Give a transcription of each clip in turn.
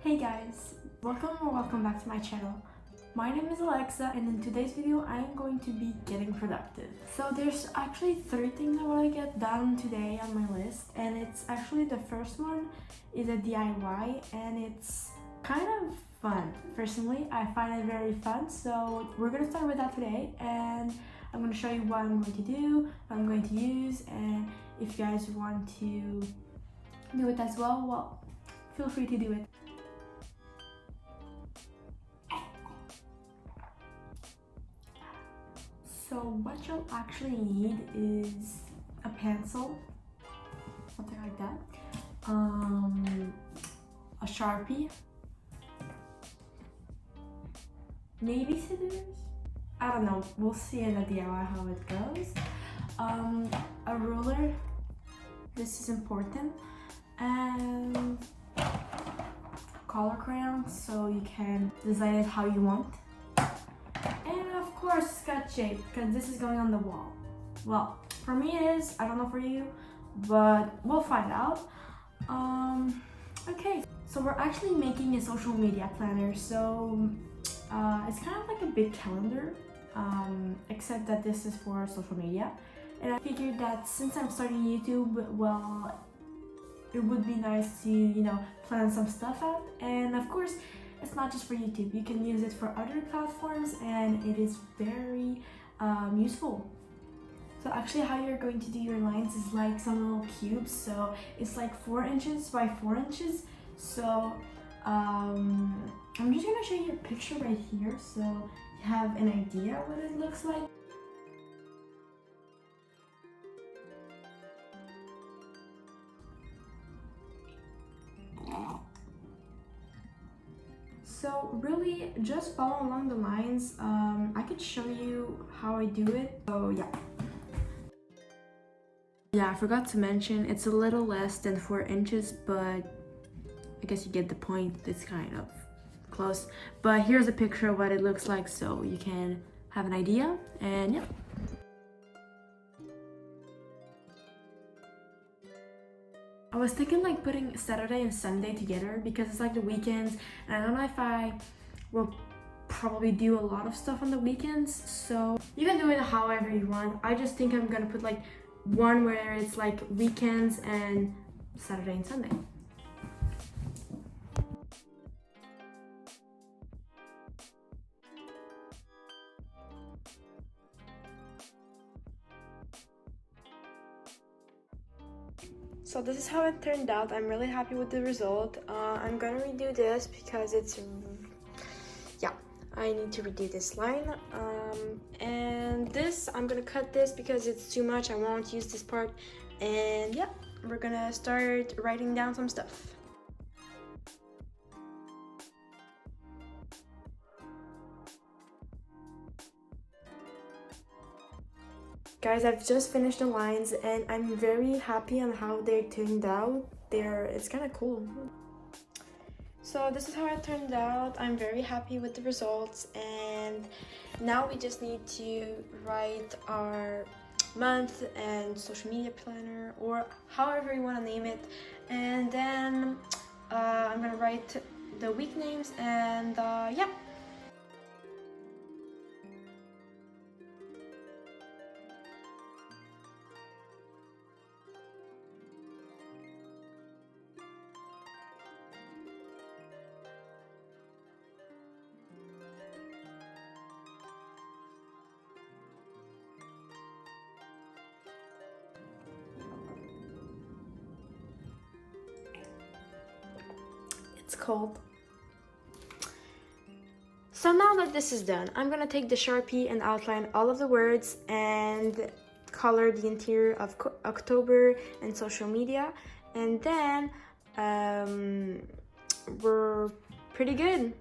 Hey guys, welcome back to my channel. My name is Alexa, and in today's video I am going to be getting productive. So there's actually 3 things I want to get done today on my list, and it's actually the first one is a DIY, and it's kind of fun. Personally, I find it very fun, so we're gonna start with that today, and I'm gonna show you what I'm going to do, what I'm going to use, and if you guys want to do it as well, well, feel free to do it. So what you'll actually need is a pencil, something like that, a Sharpie, maybe scissors, I don't know, we'll see in the DIY how it goes, a ruler, this is important, and color crayons so you can design it how you want. And of course, sketch shape, because this is going on the wall. Well, for me it is, I don't know for you, but we'll find out. Okay, so we're actually making a social media planner, so it's kind of like a big calendar, except that this is for social media. And I figured that since I'm starting YouTube, well, it would be nice to, you know, plan some stuff out. And of course, it's not just for YouTube, you can use it for other platforms, and it is very useful. So actually how you're going to do your lines is like some little cubes, so it's like 4 inches by 4 inches. So I'm just gonna show you a picture right here so you have an idea what it looks like. So really just follow along the lines. I could show you how I do it. So yeah, I forgot to mention it's a little less than 4 inches, but I guess you get the point. It's kind of close, but here's a picture of what it looks like so you can have an idea. And yeah, I was thinking like putting Saturday and Sunday together because it's like the weekends, and I don't know if I will probably do a lot of stuff on the weekends, so you can do it however you want. I just think I'm gonna put like one where it's like weekends and Saturday and Sunday. So this is how it turned out. I'm really happy with the result. I'm gonna redo this because it's, yeah, I need to redo this line. And this, I'm gonna cut this because it's too much. I won't use this part. And yeah, we're gonna start writing down some stuff. Guys, I've just finished the lines and I'm very happy on how they turned out. It's kind of cool. So this is how it turned out. I'm very happy with the results, and now we just need to write our month and social media planner, or however you want to name it. And then I'm gonna write the week names, and yeah. it's cold. So now that this is done, I'm gonna take the Sharpie and outline all of the words and color the interior of October and social media, and then we're pretty good.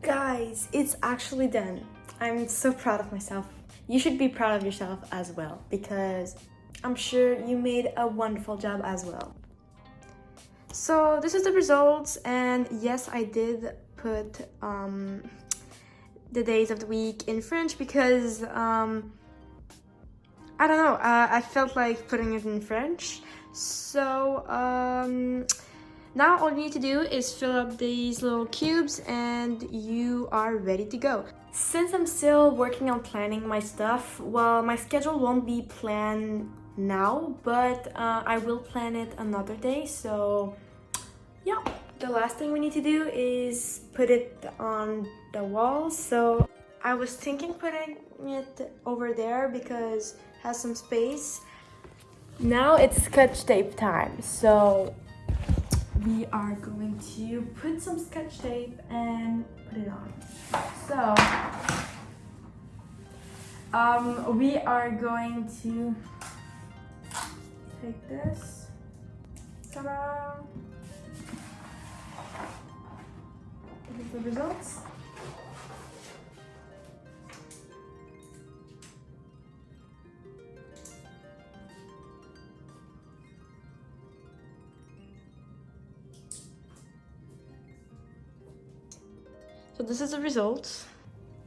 Guys, it's actually done. I'm so proud of myself. You should be proud of yourself as well, because I'm sure you made a wonderful job as well. So this is the results, and yes, I did put the days of the week in French because I don't know, I felt like putting it in French. So now all you need to do is fill up these little cubes and you are ready to go. Since I'm still working on planning my stuff, well, my schedule won't be planned now, but I will plan it another day. So yeah, the last thing we need to do is put it on the wall. So I was thinking putting it over there because it has some space. Now it's sketch tape time. So we are going to put some sketch tape and put it on. So we are going to take this. Ta-da! This is the results. So this is the results.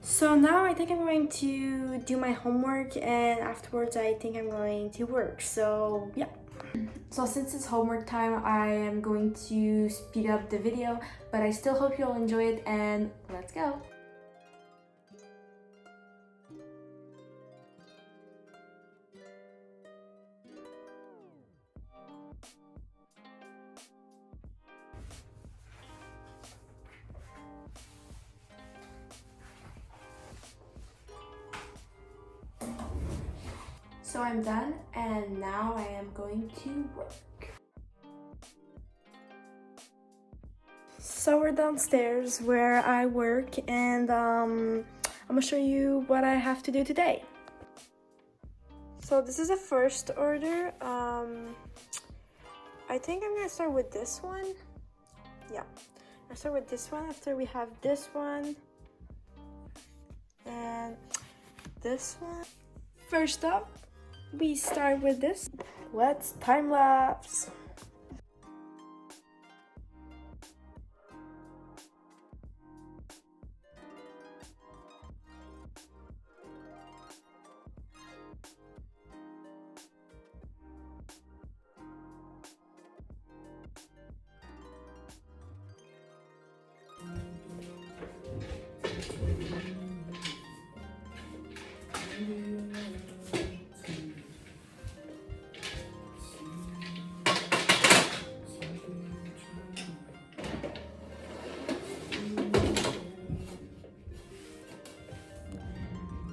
So now I think I'm going to do my homework, and afterwards I think I'm going to work. So yeah. So since it's homework time, I am going to speed up the video, but I still hope you'll enjoy it, and let's go. So I'm done, and now I am going to work. So we're downstairs where I work, and I'm gonna show you what I have to do today. So this is the first order. I think I'm gonna start with this one. Yeah, I'll start with this one after we have this one and this one. First up, we start with this. Let's time lapse.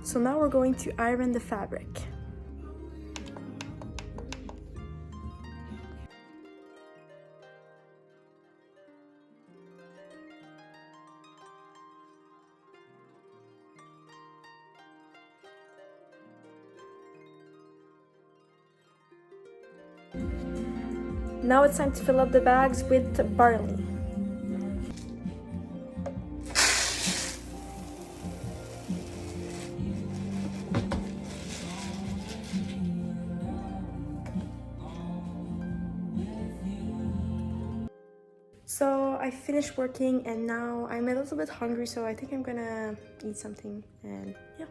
So now we're going to iron the fabric. Now it's time to fill up the bags with barley. So I finished working, and now I'm a little bit hungry, so I think I'm gonna eat something, and yeah.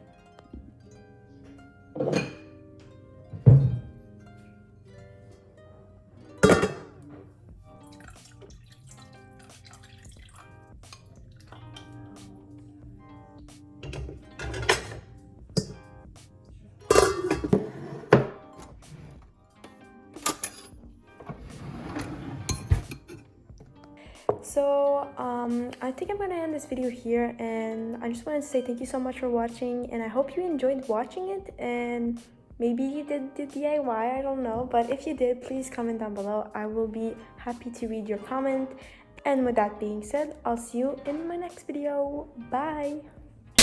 so I think I'm gonna end this video here, and I just wanted to say thank you so much for watching, and I hope you enjoyed watching it, and maybe you did the DIY, I don't know, but if you did, please comment down below. I will be happy to read your comment. And with that being said, I'll see you in my next video. Bye!